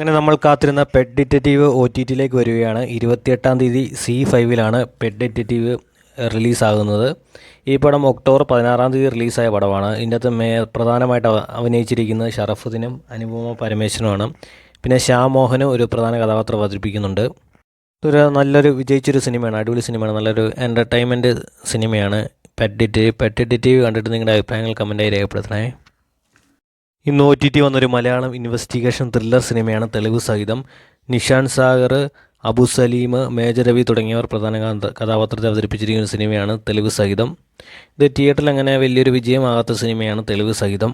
അങ്ങനെ നമ്മൾ കാത്തിരുന്ന പെറ്റ് ഡിറ്റക്റ്റീവ് OTTയിലേക്ക് വരികയാണ്. 28-ാം തീയതി C5-ലാണ് പെറ്റ് ഡിറ്റക്റ്റീവ് റിലീസാകുന്നത്. ഈ പടം ഒക്ടോബർ 16-ാം തീയതി റിലീസായ പടമാണ്. ഇതിൻ്റെ അകത്ത് പ്രധാനമായിട്ട് അഭിനയിച്ചിരിക്കുന്നത് ഷറഫുദ്ദീനും അനുപമ പരമേശ്വരനുമാണ്. പിന്നെ ശ്യാം മോഹനും ഒരു പ്രധാന കഥാപാത്രം അവതരിപ്പിക്കുന്നുണ്ട്. ഇതൊരു നല്ലൊരു വിജയിച്ചൊരു സിനിമയാണ്, അടിപൊളി സിനിമയാണ്, നല്ലൊരു എൻ്റർടൈൻമെൻറ്റ് സിനിമയാണ് പെറ്റ് ഡിറ്റക്റ്റീവ് കണ്ടിട്ട് നിങ്ങളുടെ അഭിപ്രായങ്ങൾ കമൻറ്റായി രേഖപ്പെടുത്തണേ. ഇന്ന് OTT വന്നൊരു മലയാളം ഇൻവെസ്റ്റിഗേഷൻ ത്രില്ലർ സിനിമയാണ് തെളിവ് സഹിതം. നിഷാൻ സാഗർ, അബു സലീം, മേജർ രവി തുടങ്ങിയവർ പ്രധാന കഥാപാത്രത്തെ അവതരിപ്പിച്ചിരിക്കുന്ന സിനിമയാണ് തെളിവ് സഹിതം. ഇത് തിയേറ്ററിൽ അങ്ങനെ വലിയൊരു വിജയമാകാത്ത സിനിമയാണ് തെളിവ് സഹിതം.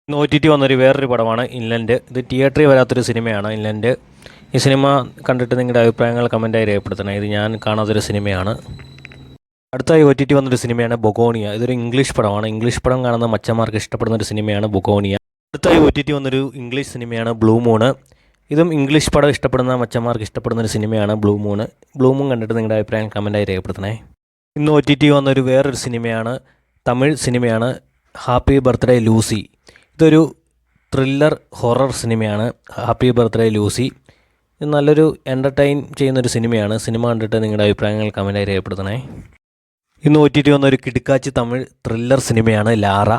ഇന്ന് OTT വന്നൊരു വേറൊരു പടമാണ് ഇൻലൻഡ്. ഇത് തിയേറ്ററിൽ വരാത്തൊരു സിനിമയാണ് ഇൻലൻഡ്. ഈ സിനിമ കണ്ടിട്ട് നിങ്ങളുടെ അഭിപ്രായങ്ങൾ കമൻറ്റായി രേഖപ്പെടുത്തണം. ഇത് ഞാൻ കാണാത്തൊരു സിനിമയാണ്. അടുത്തായി OTT വന്നൊരു സിനിമയാണ് ബൊഗോണിയ. ഇതൊരു ഇംഗ്ലീഷ് പടമാണ്. ഇംഗ്ലീഷ് പടം കാണുന്ന മച്ചന്മാർക്ക് ഇഷ്ടപ്പെടുന്ന ഒരു സിനിമയാണ് ബൊഗോണിയ. അടുത്തായി OTT വന്നൊരു ഇംഗ്ലീഷ് സിനിമയാണ് ബ്ലൂ മൂൺ. ഇതും ഇംഗ്ലീഷ് പടം ഇഷ്ടപ്പെടുന്ന മച്ചന്മാർക്ക് ഇഷ്ടപ്പെടുന്ന ഒരു സിനിമയാണ് ബ്ലൂ മൂൺ. ബ്ലൂ മൂൺ കണ്ടിട്ട് നിങ്ങളുടെ അഭിപ്രായം കമൻറ്റായി രേഖപ്പെടുത്തണേ. ഇന്ന് OTT വന്നൊരു വേറൊരു സിനിമയാണ് തമിഴ് സിനിമയാണ് ഹാപ്പി ബർത്ത്ഡേ ലൂസി. ഇതൊരു ത്രില്ലർ ഹൊറർ സിനിമയാണ് ഹാപ്പി ബർത്ത്ഡേ ലൂസി. ഇത് നല്ലൊരു എൻ്റർടൈൻ ചെയ്യുന്നൊരു സിനിമയാണ്. സിനിമ കണ്ടിട്ട് നിങ്ങളുടെ അഭിപ്രായങ്ങൾ കമൻറ്റായി രേഖപ്പെടുത്തണേ. ഇന്ന് OTT വന്നൊരു കിടുക്കാച്ചി തമിഴ് ത്രില്ലർ സിനിമയാണ് ലാറ.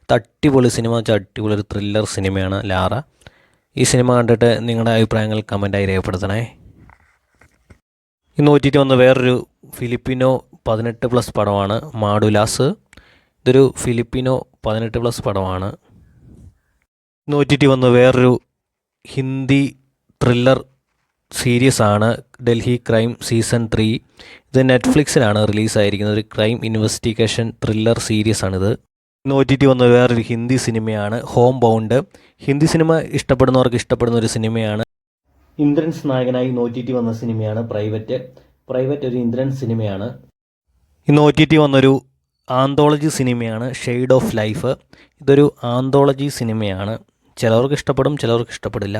അടിപൊളി സിനിമ, അടിപൊളി ഒരു ത്രില്ലർ സിനിമയാണ് ലാറ. ഈ സിനിമ കണ്ടിട്ട് നിങ്ങളുടെ അഭിപ്രായങ്ങൾ കമൻറ്റായി രേഖപ്പെടുത്തണേ. ഇന്ന് OTT വന്ന വേറൊരു ഫിലിപ്പിനോ 18+ പടമാണ് മാഡുലാസ്. ഇതൊരു ഫിലിപ്പിനോ 18+ പടമാണ്. ഇന്ന് OTT വന്ന വേറൊരു ഹിന്ദി ത്രില്ലർ സീരീസ് ആണ് ഡൽഹി ക്രൈം സീസൺ 3. ഇത് നെറ്റ്ഫ്ലിക്സിലാണ് റിലീസായിരിക്കുന്നത്. ഒരു ക്രൈം ഇൻവെസ്റ്റിഗേഷൻ ത്രില്ലർ സീരീസ് ആണിത്. ഇന്ന് OTT വന്ന വേറൊരു ഹിന്ദി സിനിമയാണ് ഹോം ബൗണ്ട്. ഹിന്ദി സിനിമ ഇഷ്ടപ്പെടുന്നവർക്ക് ഇഷ്ടപ്പെടുന്ന ഒരു സിനിമയാണ്. ഇന്ദ്രൻസ് നായകനായി ഇന്ന് OTT വന്ന സിനിമയാണ് പ്രൈവറ്റ് ഒരു ഇന്ദ്രൻസ് സിനിമയാണ്. ഇന്ന് OTT വന്നൊരു ആന്തോളജി സിനിമയാണ് ഷെയ്ഡ് ഓഫ് ലൈഫ്. ഇതൊരു ആന്തോളജി സിനിമയാണ്. ചിലവർക്ക് ഇഷ്ടപ്പെടും, ചിലവർക്ക് ഇഷ്ടപ്പെടില്ല.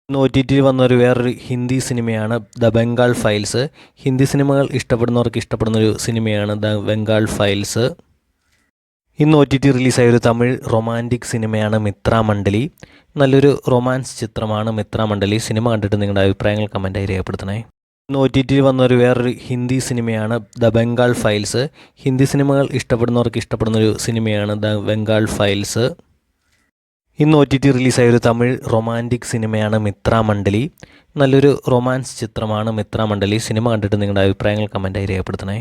ഇന്ന് OTT വന്നൊരു വേറൊരു ഹിന്ദി സിനിമയാണ് ദ ബംഗാൾ ഫയൽസ്. ഹിന്ദി സിനിമകൾ ഇഷ്ടപ്പെടുന്നവർക്ക് ഇഷ്ടപ്പെടുന്നൊരു സിനിമയാണ് ദ ബംഗാൾ ഫയൽസ്. ഇന്ന് OTT റിലീസായൊരു തമിഴ് റൊമാൻറ്റിക് സിനിമയാണ് മിത്രാമണ്ഡലി. നല്ലൊരു റൊമാൻസ് ചിത്രമാണ് മിത്രാമണ്ഡലി. സിനിമ കണ്ടിട്ട് നിങ്ങളുടെ അഭിപ്രായങ്ങൾ കമൻറ്റായി രേഖപ്പെടുത്തണേ. ഇന്ന് OTT വന്നൊരു വേറൊരു ഹിന്ദി സിനിമയാണ് ദ ബംഗാൾ ഫയൽസ്. ഹിന്ദി സിനിമകൾ ഇഷ്ടപ്പെടുന്നവർക്ക് ഇഷ്ടപ്പെടുന്നൊരു സിനിമയാണ് ദ ബംഗാൾ ഫയൽസ്. ഇന്ന് OTT റിലീസായൊരു തമിഴ് റൊമാൻറ്റിക് സിനിമയാണ് മിത്രാമണ്ഡലി. നല്ലൊരു റൊമാൻസ് ചിത്രമാണ് മിത്രാമണ്ഡലി. സിനിമ കണ്ടിട്ട് നിങ്ങളുടെ അഭിപ്രായങ്ങൾ കമൻറ്റായി രേഖപ്പെടുത്തണേ.